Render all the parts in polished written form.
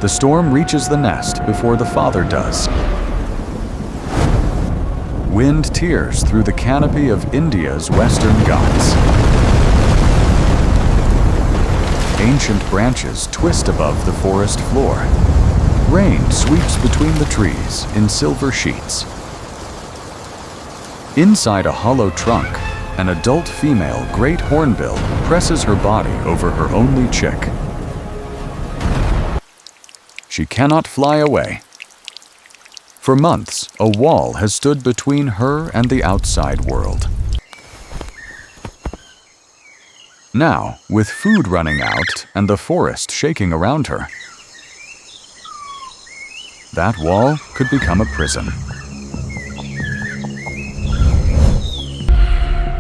The storm reaches the nest before the father does. Wind tears through the canopy of India's western Ghats. Ancient branches twist above the forest floor. Rain sweeps between the trees in silver sheets. Inside a hollow trunk, an adult female great hornbill presses her body over her only chick. She cannot fly away. For months, a wall has stood between her and the outside world. Now, with food running out and the forest shaking around her, that wall could become a prison.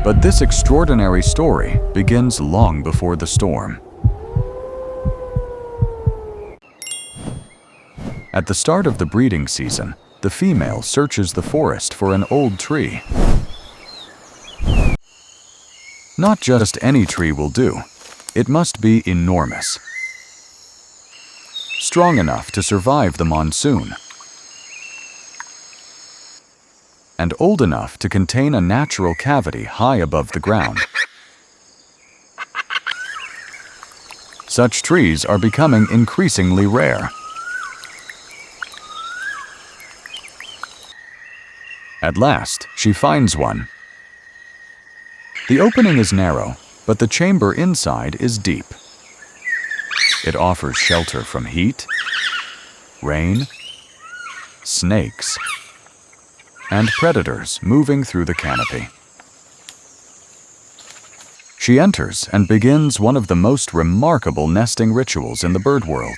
But this extraordinary story begins long before the storm. At the start of the breeding season, the female searches the forest for an old tree. Not just any tree will do. It must be enormous. Strong enough to survive the monsoon. And old enough to contain a natural cavity high above the ground. Such trees are becoming increasingly rare. At last, she finds one. The opening is narrow, but the chamber inside is deep. It offers shelter from heat, rain, snakes, and predators moving through the canopy. She enters and begins one of the most remarkable nesting rituals in the bird world.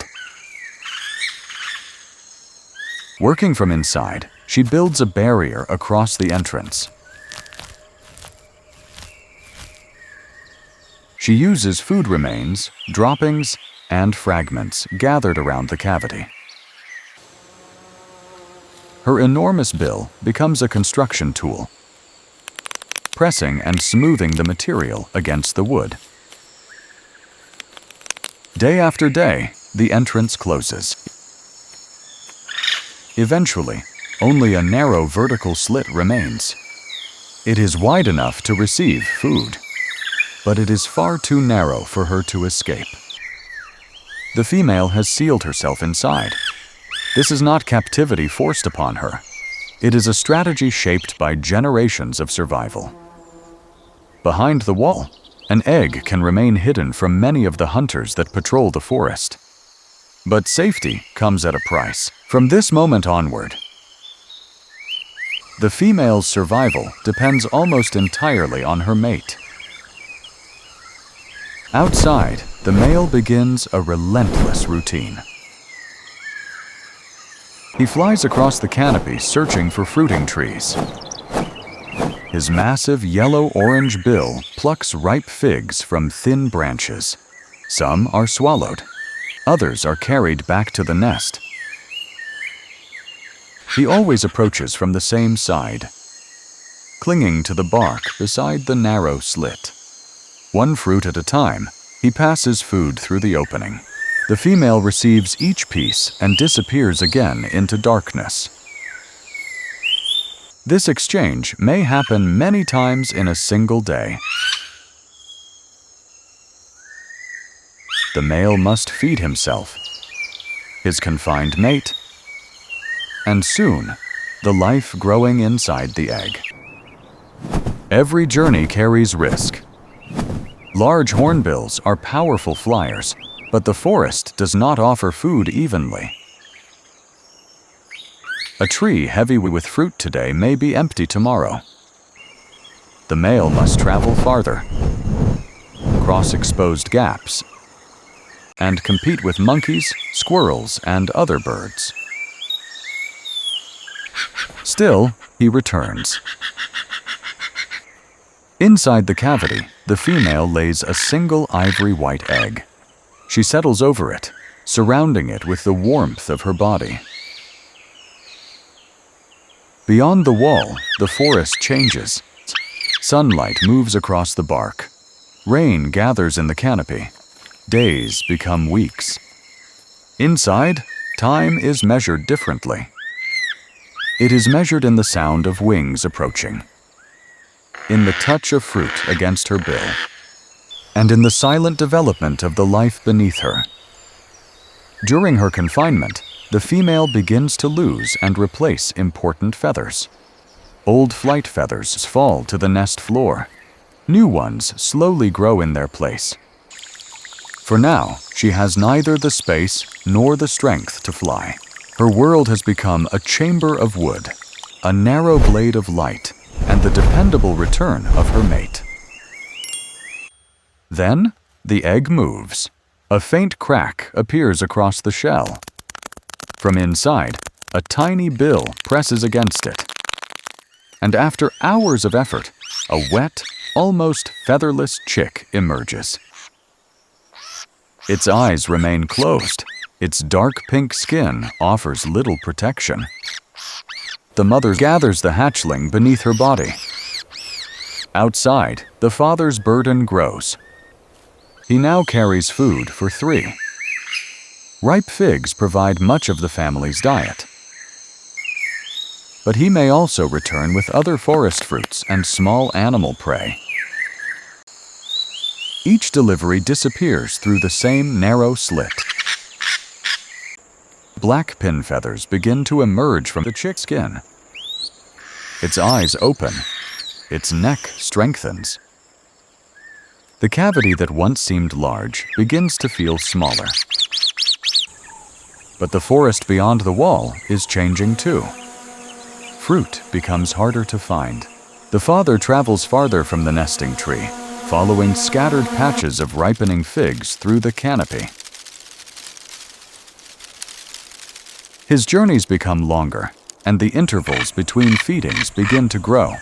Working from inside, she builds a barrier across the entrance. She uses food remains, droppings, and fragments gathered around the cavity. Her enormous bill becomes a construction tool, pressing and smoothing the material against the wood. Day after day, the entrance closes. Eventually, only a narrow vertical slit remains. It is wide enough to receive food, but it is far too narrow for her to escape. The female has sealed herself inside. This is not captivity forced upon her. It is a strategy shaped by generations of survival. Behind the wall, an egg can remain hidden from many of the hunters that patrol the forest. But safety comes at a price. From this moment onward, the female's survival depends almost entirely on her mate. Outside, the male begins a relentless routine. He flies across the canopy searching for fruiting trees. His massive yellow-orange bill plucks ripe figs from thin branches. Some are swallowed. Others are carried back to the nest. He always approaches from the same side, clinging to the bark beside the narrow slit. One fruit at a time, he passes food through the opening. The female receives each piece and disappears again into darkness. This exchange may happen many times in a single day. The male must feed himself, his confined mate, and soon, the life growing inside the egg. Every journey carries risk. Large hornbills are powerful flyers, but the forest does not offer food evenly. A tree heavy with fruit today may be empty tomorrow. The male must travel farther, cross exposed gaps, and compete with monkeys, squirrels, and other birds. Still, he returns. Inside the cavity, the female lays a single ivory white egg. She settles over it, surrounding it with the warmth of her body. Beyond the wall, the forest changes. Sunlight moves across the bark. Rain gathers in the canopy. Days become weeks. Inside, time is measured differently. It is measured in the sound of wings approaching, in the touch of fruit against her bill, and in the silent development of the life beneath her. During her confinement, the female begins to lose and replace important feathers. Old flight feathers fall to the nest floor. New ones slowly grow in their place. For now, she has neither the space nor the strength to fly. Her world has become a chamber of wood, a narrow blade of light, and the dependable return of her mate. Then, the egg moves. A faint crack appears across the shell. From inside, a tiny bill presses against it. And after hours of effort, a wet, almost featherless chick emerges. Its eyes remain closed. Its dark pink skin offers little protection. The mother gathers the hatchling beneath her body. Outside, the father's burden grows. He now carries food for 3. Ripe figs provide much of the family's diet. But he may also return with other forest fruits and small animal prey. Each delivery disappears through the same narrow slit. Black pin feathers begin to emerge from the chick's skin. Its eyes open. Its neck strengthens. The cavity that once seemed large begins to feel smaller. But the forest beyond the wall is changing too. Fruit becomes harder to find. The father travels farther from the nesting tree, following scattered patches of ripening figs through the canopy. His journeys become longer, and the intervals between feedings begin to grow.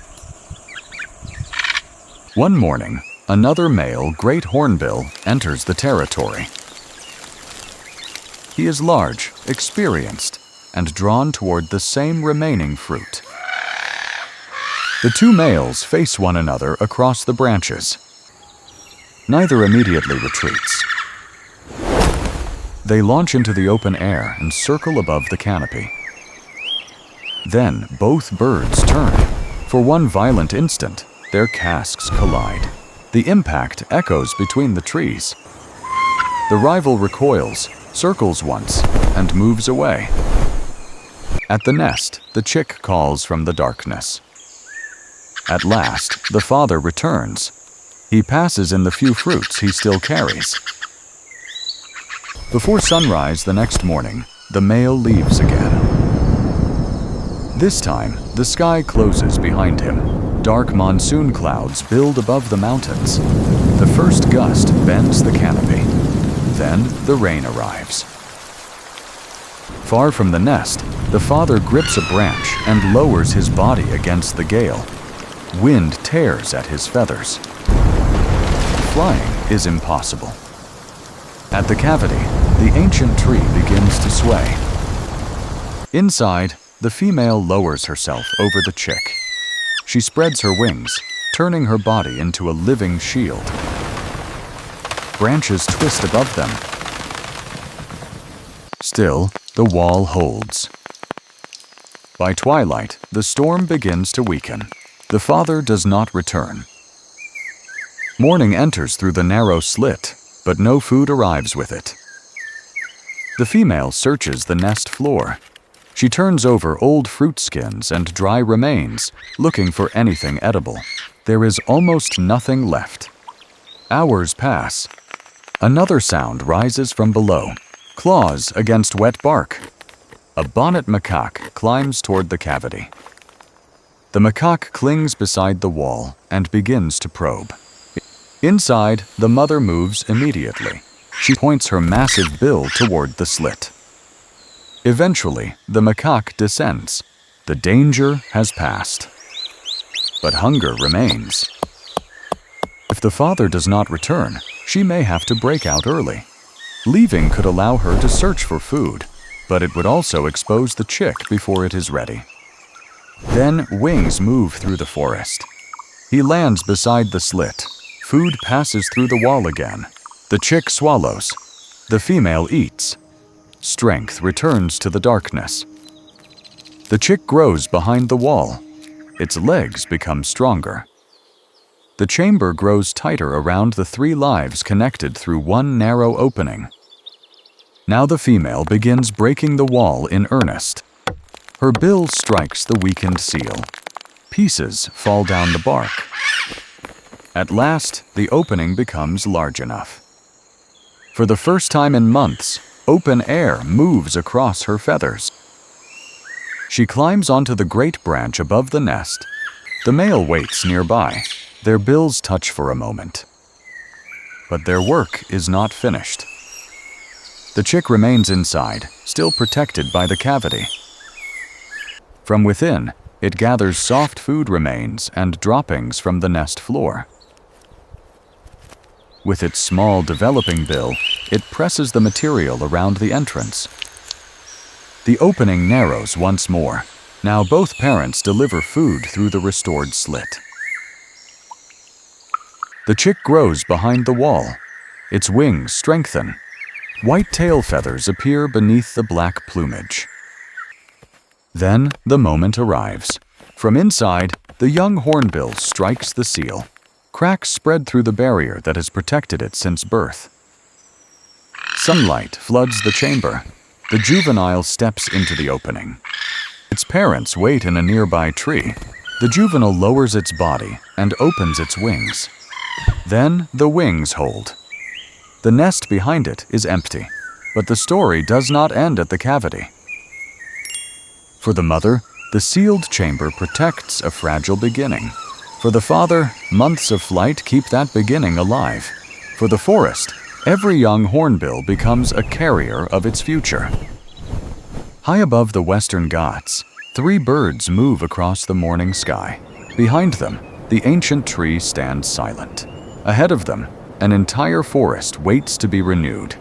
One morning, another male Great Hornbill enters the territory. He is large, experienced, and drawn toward the same remaining fruit. The 2 males face one another across the branches. Neither immediately retreats. They launch into the open air and circle above the canopy. Then both birds turn. For one violent instant, their casques collide. The impact echoes between the trees. The rival recoils, circles once, and moves away. At the nest, the chick calls from the darkness. At last, the father returns. He passes in the few fruits he still carries. Before sunrise the next morning, the male leaves again. This time, the sky closes behind him. Dark monsoon clouds build above the mountains. The first gust bends the canopy. Then the rain arrives. Far from the nest, the father grips a branch and lowers his body against the gale. Wind tears at his feathers. Flying is impossible. At the cavity, the ancient tree begins to sway. Inside, the female lowers herself over the chick. She spreads her wings, turning her body into a living shield. Branches twist above them. Still, the wall holds. By twilight, the storm begins to weaken. The father does not return. Morning enters through the narrow slit, but no food arrives with it. The female searches the nest floor. She turns over old fruit skins and dry remains, looking for anything edible. There is almost nothing left. Hours pass. Another sound rises from below. Claws against wet bark. A bonnet macaque climbs toward the cavity. The macaque clings beside the wall and begins to probe. Inside, the mother moves immediately. She points her massive bill toward the slit. Eventually, the macaque descends. The danger has passed. But hunger remains. If the father does not return, she may have to break out early. Leaving could allow her to search for food, but it would also expose the chick before it is ready. Then wings move through the forest. He lands beside the slit. Food passes through the wall again. The chick swallows. The female eats. strength returns to the darkness. The chick grows behind the wall. Its legs become stronger. The chamber grows tighter around the 3 lives connected through one narrow opening. Now the female begins breaking the wall in earnest. Her bill strikes the weakened seal. Pieces fall down the bark. At last, the opening becomes large enough. For the first time in months, open air moves across her feathers. She climbs onto the great branch above the nest. The male waits nearby. Their bills touch for a moment. But their work is not finished. The chick remains inside, still protected by the cavity. From within, it gathers soft food remains and droppings from the nest floor. With its small, developing bill, it presses the material around the entrance. The opening narrows once more. Now both parents deliver food through the restored slit. The chick grows behind the wall. Its wings strengthen. White tail feathers appear beneath the black plumage. Then the moment arrives. From inside, the young hornbill strikes the seal. Cracks spread through the barrier that has protected it since birth. Sunlight floods the chamber. The juvenile steps into the opening. Its parents wait in a nearby tree. The juvenile lowers its body and opens its wings. Then the wings hold. The nest behind it is empty, but the story does not end at the cavity. For the mother, the sealed chamber protects a fragile beginning. For the father, months of flight keep that beginning alive. For the forest, every young hornbill becomes a carrier of its future. High above the western Ghats, 3 birds move across the morning sky. Behind them, the ancient tree stands silent. Ahead of them, an entire forest waits to be renewed.